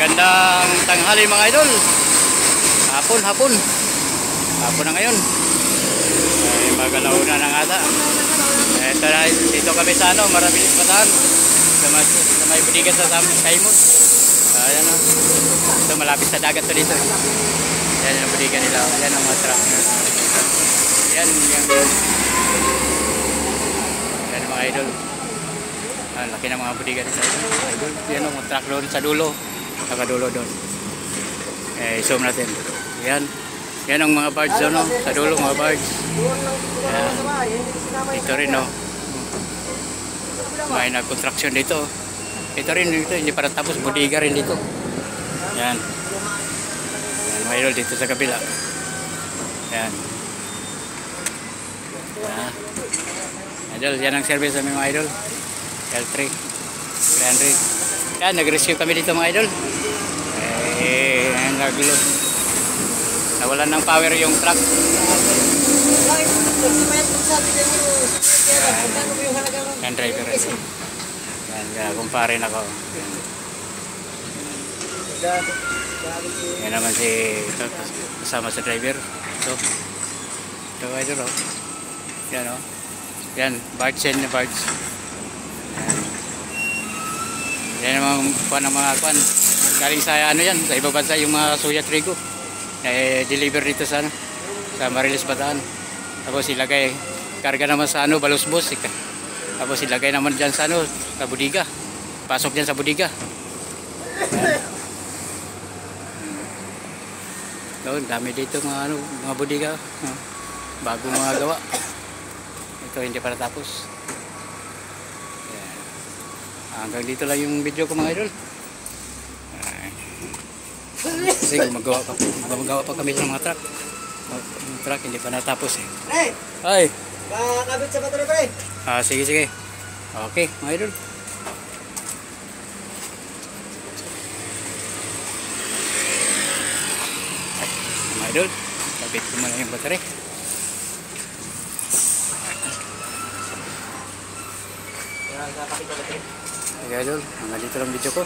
Magandang tanghali mga idol. Hapon na ngayon. Ay magalauna na nga ata. Ito na, dito kami sa Marabilis Bataan. Sa may budigan sa Simon. Ayan o. Ito malapit sa dagat to dito. Ayan yung budigan nila. Ayan ang mga truck. Ayan yung ayan mga idol. Laki ng mga budigan sa idol. Ayan ang mga truck doon sa dulo. Nakadulo doon. Zoom natin. Ayan. Yan ang mga birds doon, no? Sa dulo mga birds. Ayan. Dito rin, no? May nag-construction dito. Ito rin, dito. Hindi para tapos. Budiga rin dito. Ayan. Ayan, mga idol dito sa kabila. Ayan. Ayan. Idol, yan ang service namin mga idol. L3. 300. Ayan, nag-rescue kami dito mga idol. Naglo. Nawalan ng power yung truck. Yan driver. Yan, kumpare na ako. Yan naman si kasama sa driver. Ito idol oh. Yan oh. Yan, barge yan na barge. Yan naman kuhan ng mga kuhan. Galing sa yan, sa ibang bansa yung mga soya trigo. Deliver dito sa Marilis Bataan. Tapos ilagay, karga naman sa Balusbos. Tapos ilagay naman dyan sa sa budiga. Pasok dyan sa budiga. Doon, dami dito mga budiga. Bago mga gawa. Ito hindi para tapos. Hanggang dito lang yung video ko mga idol. Kasi gumagawa pa kami ng mga truck. Yung truck hindi pa natapos eh. Ay! Kakabit sa bato na pre. Sige. Okay, mga idol. Mga idol, kabit ko muna yung battery. Okay idol, hanggang dito lang video ko.